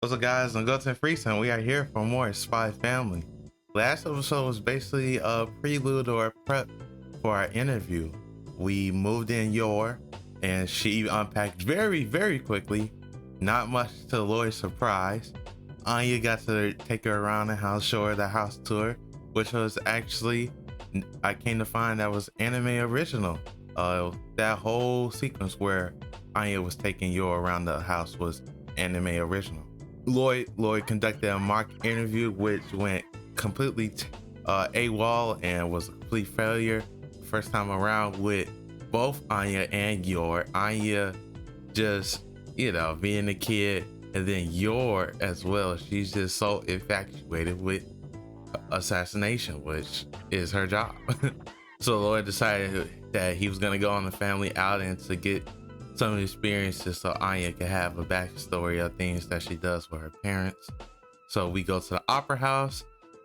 What's up, guys? I'm GotenFreecss, and we are here for more Spy Family. Last episode was basically a prelude or a prep for our interview. We moved in Yor, and she unpacked very quickly. Not much to Loid's surprise. Anya got to take her around the house, show her the house tour, which was actually, I came to find that was anime original. That whole sequence where Anya was taking Yor around the house was anime original. Loid conducted a mock interview which went completely AWOL and was a complete failure first time around with both Anya and Yor. Anya just, being a kid, and then Yor as well. She's just so infatuated with assassination, which is her job. So Loid decided that he was gonna go on a family outing to get some experiences so Anya can have a backstory of things that she does with her parents. So we go to the opera house.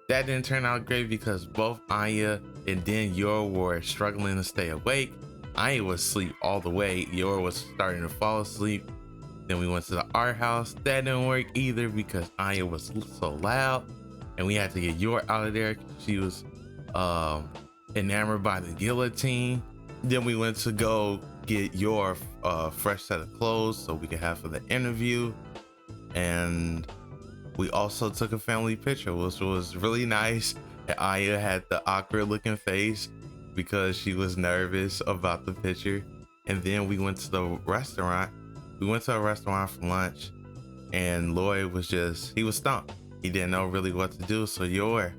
That didn't turn out great because both Anya and then Yor were struggling to stay awake. Anya was asleep all the way. Yor was starting to fall asleep. Then we went to the art house. That didn't work either because Anya was so loud, and we had to get Yor out of there. She was enamored by the guillotine. Then we went to go get Yor a fresh set of clothes so we could have for the interview, and we also took a family picture, which was really nice. And Anya had the awkward looking face because she was nervous about the picture. And then we went to the restaurant. We went to a restaurant for lunch, and Loid he was stumped. He didn't know really what to do, so Yor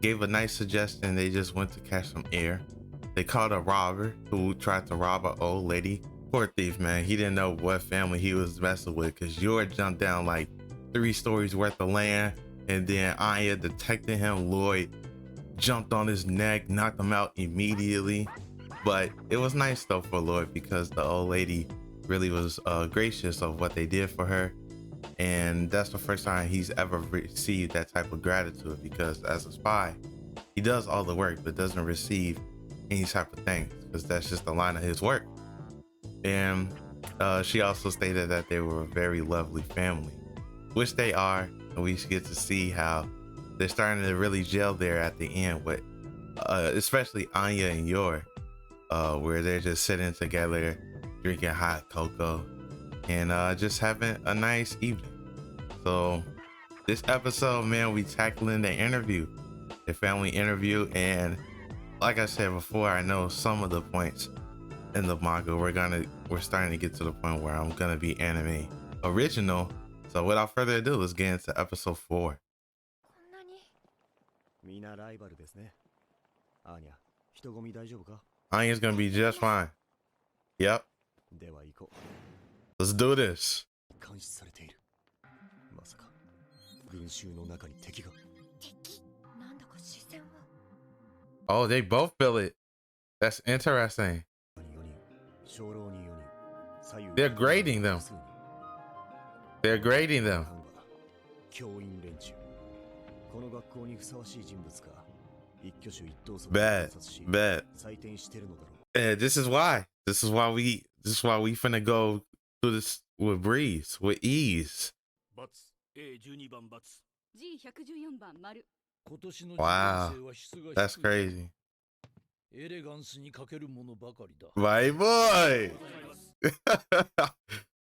gave a nice suggestion. They just went to catch some air. They caught a robber who tried to rob an old lady. Poor thief, man. He didn't know what family he was messing with because Yor jumped down like 3 stories worth of land, and then Anya detected him. Loid jumped on his neck, knocked him out immediately. But it was nice though for Loid because the old lady really was gracious of what they did for her. And that's the first time he's ever received that type of gratitude, because as a spy, he does all the work but doesn't receive any type of things because that's just the line of his work. And she also stated that they were a very lovely family, which they are, and we get to see how they're starting to really gel there at the end with especially Anya and Yor, where they're just sitting together drinking hot cocoa and just having a nice evening. So this episode, man, we tackling the family interview, and like I said before, I know some of the points in the manga we're starting to get to the point where I'm gonna be anime original. So without further ado, let's get into episode 4. Anya's gonna be just fine. Yep. Let's do this. Oh, they both feel it. That's interesting. They're grading them. They're grading them. Bad. Yeah, this is why we finna go through this with ease. Wow, that's crazy. My boy.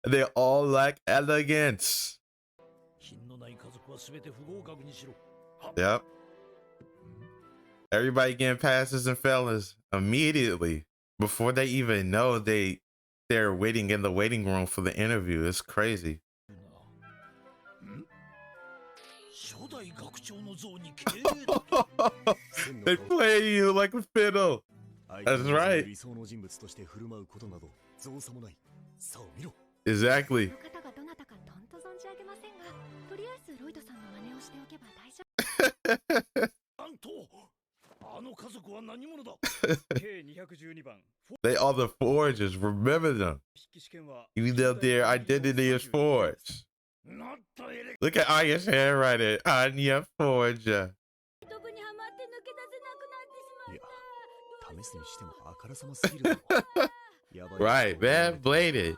They all lack elegance. Yep. Everybody getting passes and failures immediately before they even know they're waiting in the waiting room for the interview. It's crazy. They play you like a fiddle. That's right. Exactly. They are the Forgers. Remember them. Even though their identity is forged. Look at Anya's handwriting. Anya Forger. Right, man, bladed.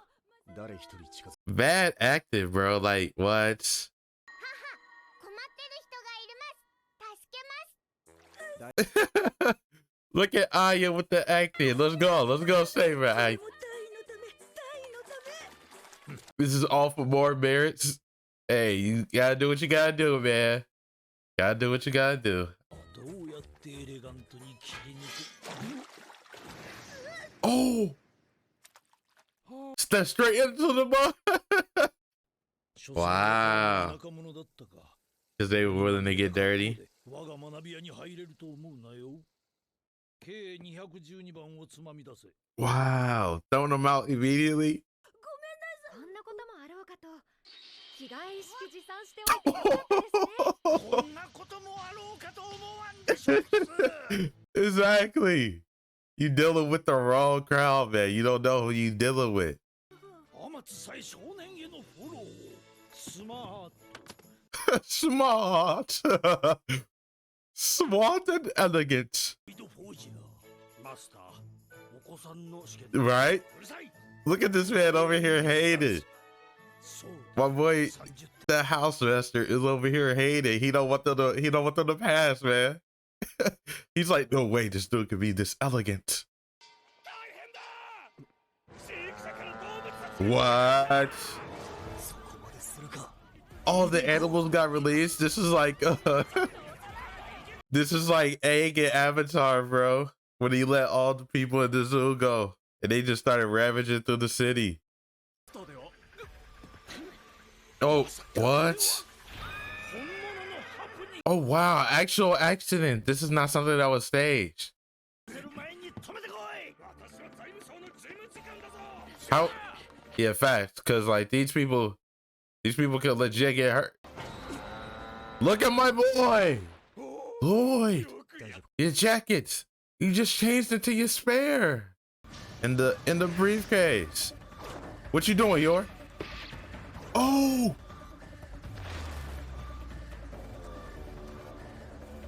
Bad acting, bro. Like, what? Look at Anya with the acting. Let's go. Let's go save her. This is all for more merits. Hey, you gotta do what you gotta do, man. Gotta do what you gotta do. Oh! Step straight into the bar. Wow. Because they were willing to get dirty. Wow. Throwing them out immediately. Exactly. You dealing with the wrong crowd, man. You don't know who you dealing with. Smart. Smart and elegant. Right? Look at this man over here hated. My boy, the house master is over here hating. He don't want them to pass, man. He's like, no way, this dude could be this elegant. What? All the animals got released. This is like this is like Egg and Avatar, bro. When he let all the people in the zoo go and they just started ravaging through the city. Oh, what? Oh wow, actual accident. This is not something that was staged. How? Yeah, facts. Cause like these people could legit get hurt. Look at my boy, Loid. Your jacket. You just changed it to your spare. In the briefcase. What you doing, Yor? Oh.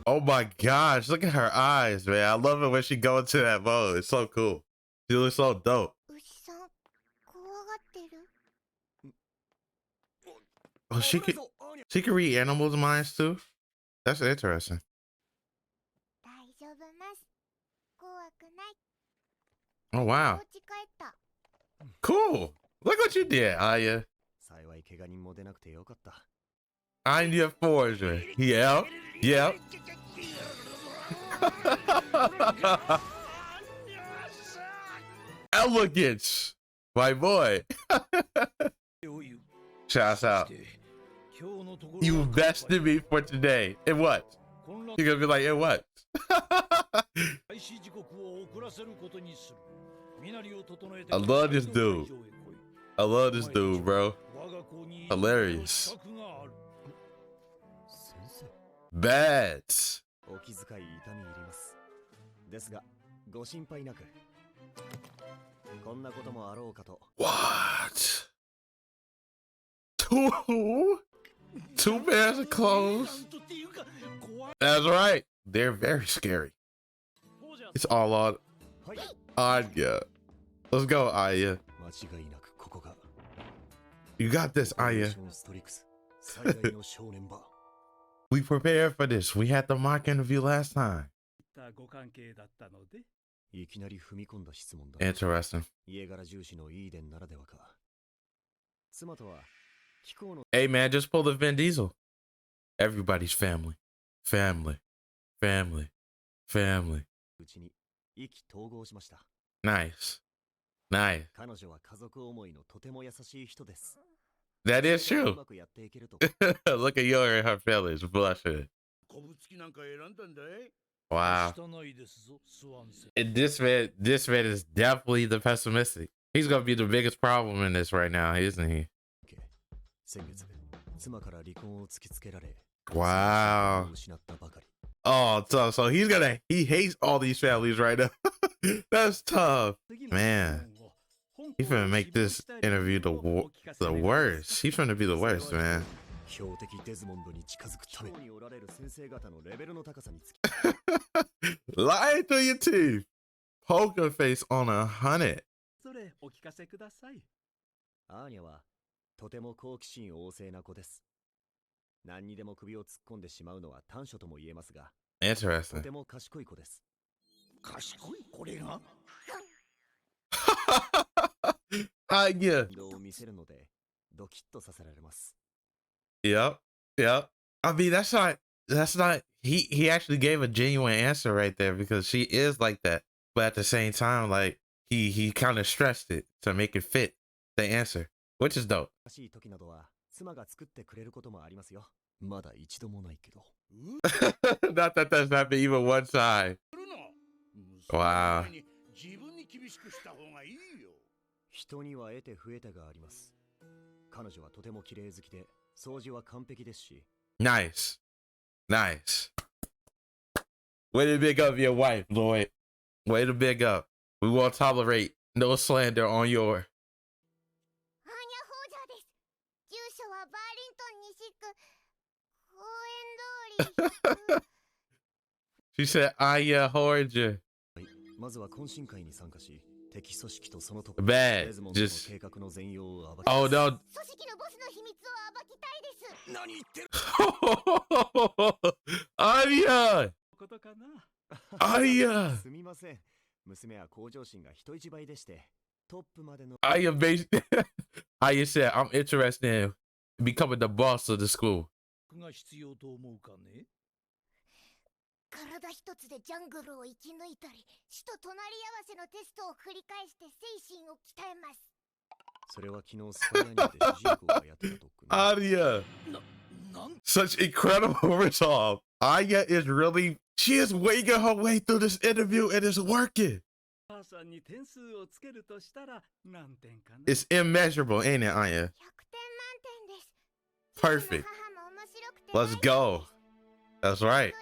Oh my gosh, look at her eyes, man. I love it when she goes into that mode. It's so cool. She looks so dope. Oh, she could read animals' minds too? That's interesting. Oh wow. Cool. Look what you did, Anya. Anya Forger. Yep. Yep. Elegance, my boy. Shouts out. You bested me for today. In what? You're gonna be like, in what? I love this dude. I love this dude, bro. Hilarious. Bats. What? Two pairs of clothes? That's right. They're very scary. It's all on Anya. Let's go, Anya. You got this, Anya. We prepared for this. We had the mock interview last time. Interesting. Hey man, just pull the Vin Diesel. Everybody's family. Family. Family. Family. Nice. Nice. That is true. Look at Yor and her feelings blushing. Wow. And this man is definitely the pessimistic. He's gonna be the biggest problem in this right now, isn't he? Wow. Oh, so he hates all these families right now. That's tough. Man. He's gonna make this interview the worst. He's gonna be the worst, man. Lying through your teeth. Poker face on 100. Interesting. Yeah. Yep. Yep. I mean, that's not he actually gave a genuine answer right there because she is like that. But at the same time, like he kind of stressed it to make it fit the answer, which is dope. Not that that's happened even one time. Wow. 人には得て増えたがあります。彼女はとても綺麗好きで、掃除は完璧ですし。Nice. Nice. Way to big up your wife, Loid. Way to big up. We won't tolerate no slander on your. Anya Forger です。住所はバーリントン西区公園通り。She said Anya Forger. まずは懇親会に参加し、敵組織とそのトップ Bad. デズモンドの Just. 計画の全容を暴き。Oh no. 組織のボスの秘密を暴きたいです。何言ってる Anya. ことかな。Anya. すみません。娘は向上心が人一倍でして、トップまでの。Anya based. Anya said, I'm interested in becoming the boss of the school. が必要と思うかね。体一つでジャングルを生き抜いたり、死と隣り合わせのテストを繰り返して精神を鍛えます。それは昨日スパイアニメで主人公がやってた特訓。Anya. Such incredible resolve. Anya is really, she is winging her way through this interview and it's working. It's immeasurable, ain't it, Anya? 100点満点です。Perfect. Let's go. That's right.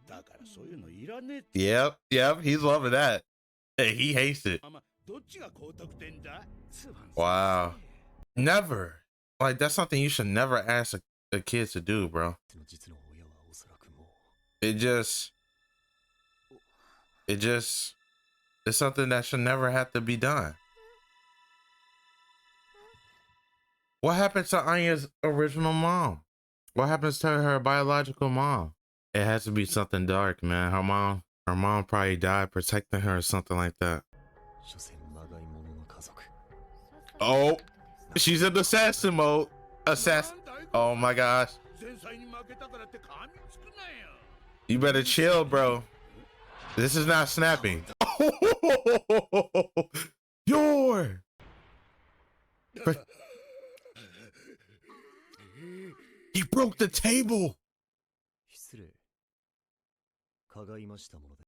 だからそういうのいらねえって。Yep, yep, he's loving that. Hey, he hates it. どっちが高得点だ? Wow. Never. Like, that's something you should never ask a kid to do, bro. It's something that should never have to be done. What happened to Anya's original mom? What happens to her biological mom? It has to be something dark, man. Her mom probably died protecting her or something like that. Oh, she's in assassin mode. Assassin. Oh my gosh. You better chill, bro. This is not snapping. Yor. He broke the table.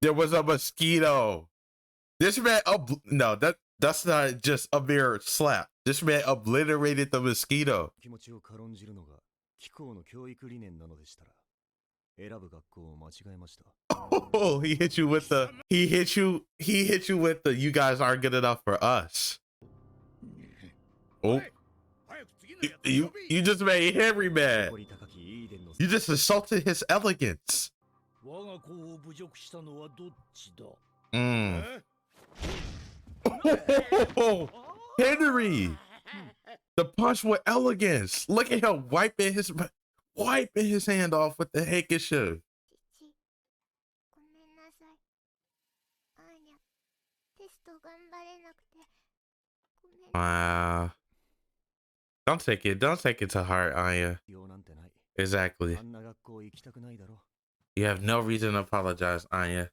There was a mosquito. This man, no, that's not just a mere slap. This man obliterated the mosquito. Oh, he hit you with the, you guys aren't good enough for us. Oh, you just made Henry mad. You just insulted his elegance. Henry, the punch with elegance. Look at him wiping his hand off with the handkerchief. Wow. Don't take it to heart, Anya. Exactly. You have no reason to apologize, Anya.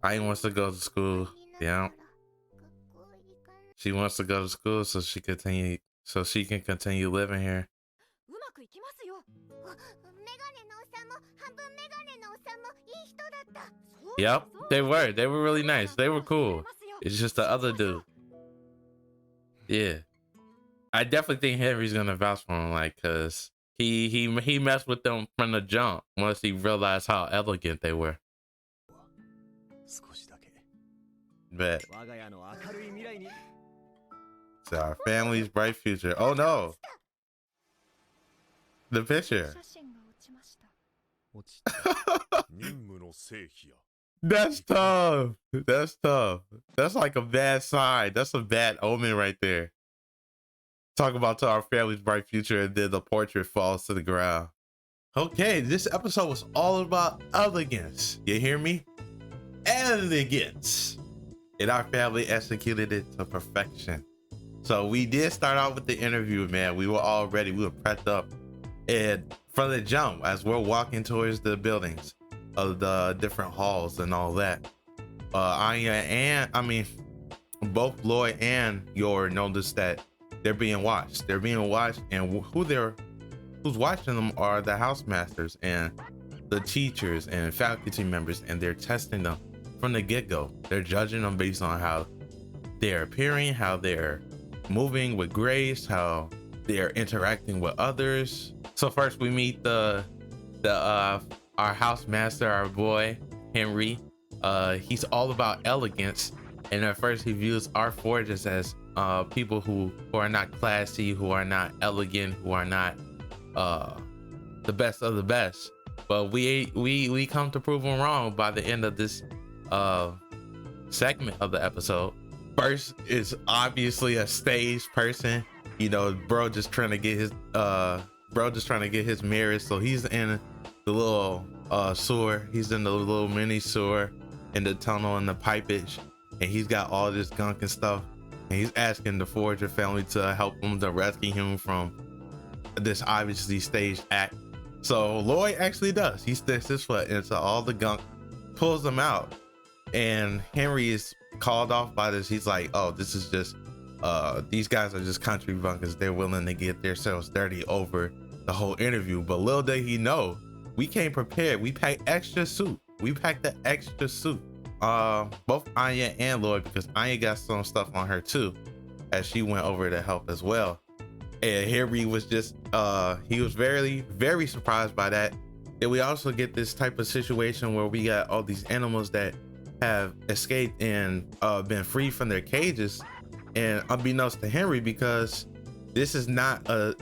Anya wants to go to school. Yeah. She wants to go to school so she can continue living here. Yep, they were really nice. They were cool. It's just the other dude. Yeah. I definitely think Henry's gonna vouch for him, like, cause he messed with them from the jump once he realized how elegant they were. Bet. It's our family's bright future. Oh no. The picture. That's tough. That's tough. That's like a bad sign. That's a bad omen right there. Talk about to our family's bright future, and then the portrait falls to the ground. Okay, this episode was all about elegance. You hear me? Elegance. And our family executed it to perfection. So we did start out with the interview, man. We were all ready. We were prepped up. And from the jump, as we're walking towards the buildings of the different halls and all that, Anya and, both Loid and Yor noticed that they're being watched. They're being watched, and who's watching them are the house masters and the teachers and faculty members, and they're testing them from the get-go. They're judging them based on how they're appearing, how they're moving with grace, how they're interacting with others. So first we meet our house master, our boy Henry. He's all about elegance, and at first he views our forgers as people who are not classy, who are not elegant, who are not the best of the best. But we come to prove him wrong by the end of this segment of the episode. First is obviously a stage person, you know, bro just trying to get his mirrors. So he's in the little sewer, he's in the little mini sewer in the tunnel and the pipage, and he's got all this gunk and stuff, and he's asking the Forger family to help him to rescue him from this obviously staged act. So Loid actually does. He sticks his foot into all the gunk, pulls them out, and Henry is called off by this. He's like, oh, this is just these guys are just country bunkers. They're willing to get themselves dirty over the whole interview. But little did he know, we came prepared. We packed extra suit. We packed the extra suit. Both Anya and Loid, because Anya got some stuff on her too, as she went over to help as well. And Henry was just he was very, very surprised by that. And we also get this type of situation where we got all these animals that have escaped and been freed from their cages, and unbeknownst to Henry, because this is not a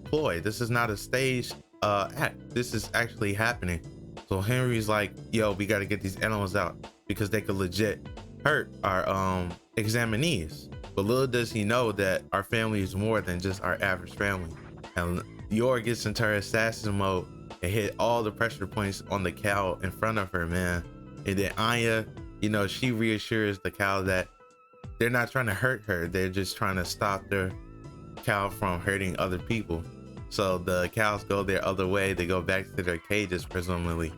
ploy, this is not a staged act, this is actually happening. So Henry's like, yo, we got to get these animals out because they could legit hurt our examinees. But little does he know that our family is more than just our average family. And Yor gets into her assassin mode and hit all the pressure points on the cow in front of her, man. And then Anya, you know, she reassures the cow that they're not trying to hurt her. They're just trying to stop the cow from hurting other people. So the cows go their other way. They go back to their cages, presumably.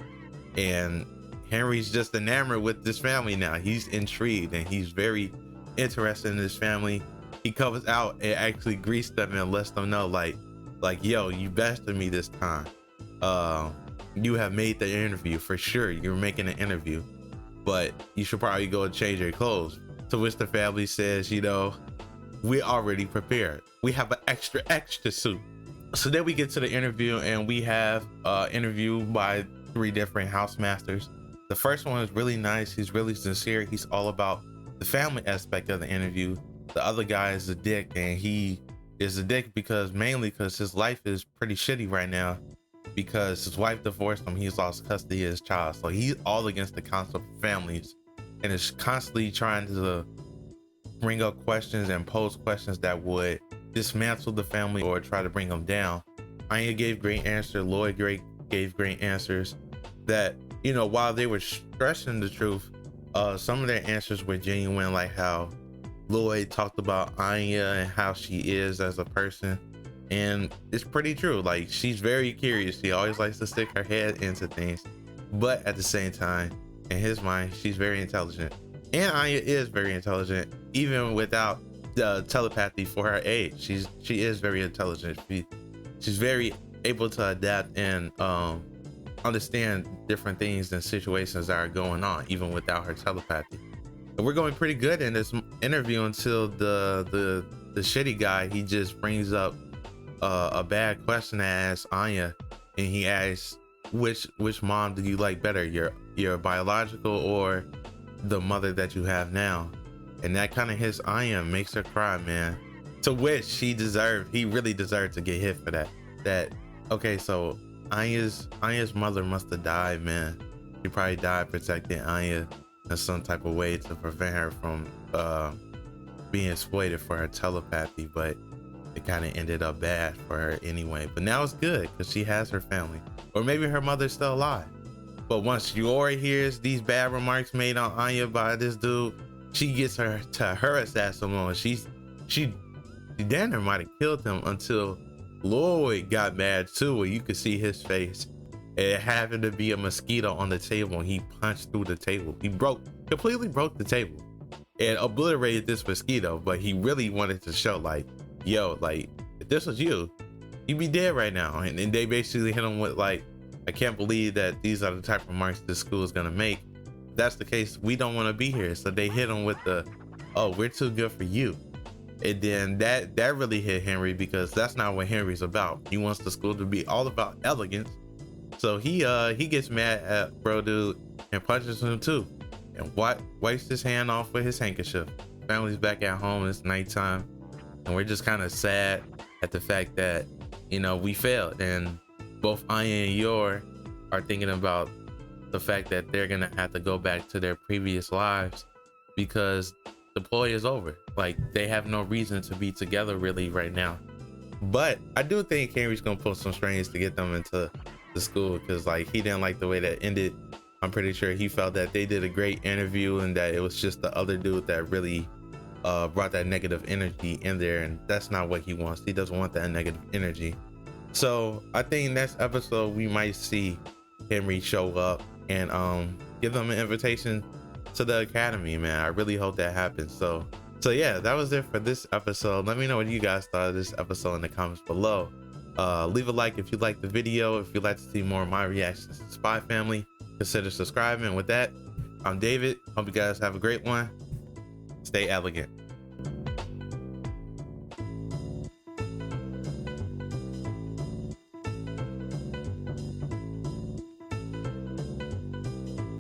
And Henry's just enamored with this family now. He's intrigued and he's very interested in this family. He comes out and actually greets them and lets them know, like, yo, you bested me this time. You have made the interview for sure. You're making an interview, but you should probably go and change your clothes. To which the family says, you know, we're already prepared. We have an extra suit. So then we get to the interview, and we have interview by 3 different house masters. The first one is really nice. He's really sincere. He's all about the family aspect of the interview. The other guy is a dick, and he is a dick mainly because his life is pretty shitty right now, because his wife divorced him. He's lost custody of his child. So he's all against the concept of families and is constantly trying to bring up questions and pose questions that would dismantle the family or try to bring them down. Anya gave great answers. Loid gave great answers that, you know, while they were stressing the truth, some of their answers were genuine, like how Loid talked about Anya and how she is as a person. And it's pretty true. Like, she's very curious. She always likes to stick her head into things. But at the same time, in his mind, she's very intelligent. And Anya is very intelligent, even without the telepathy for her age. She is very intelligent. She's very able to adapt and understand different things and situations that are going on, even without her telepathy. And we're going pretty good in this interview until the shitty guy, he just brings up a bad question to ask Anya, and he asks, which mom do you like better, your biological or the mother that you have now? And that kind of hits Anya, makes her cry, man. To which he really deserved to get hit for that. Okay, so Anya's mother must have died, man. She probably died protecting Anya in some type of way to prevent her from being exploited for her telepathy. But it kind of ended up bad for her anyway. But now it's good because she has her family, or maybe her mother's still alive. But once Yor hears these bad remarks made on Anya by this dude, she gets her to her assassin mode. She damn near might have killed him until Loid got mad too, where you could see his face. It happened to be a mosquito on the table, and he punched through the table. He completely broke the table and obliterated this mosquito. But he really wanted to show, like, yo, like, if this was you, you'd be dead right now. And they basically hit him with, like, I can't believe that these are the type of marks this school is gonna make. If that's the case, we don't want to be here. So they hit him with the, oh, we're too good for you. And then that really hit Henry, because that's not what Henry's about. He wants the school to be all about elegance. So he gets mad at bro dude and punches him too, and wipes his hand off with his handkerchief. Family's back at home. It's nighttime, and we're just kind of sad at the fact that, you know, we failed. And both Anya and Yor are thinking about the fact that they're gonna have to go back to their previous lives because the ploy is over. Like, they have no reason to be together really right now. But I do think Henry's gonna pull some strings to get them into the school, because like he didn't like the way that ended. I'm pretty sure he felt that they did a great interview and that it was just the other dude that really brought that negative energy in there, and that's not what he wants. He doesn't want that negative energy. So I think next episode we might see Henry show up and give them an invitation to the academy, man. I really hope that happens. So yeah, that was it for this episode. Let me know what you guys thought of this episode in the comments below. Leave a like if you liked the video. If you'd like to see more of my reactions to Spy Family, consider subscribing. With that, I'm David. Hope you guys have a great one. Stay elegant.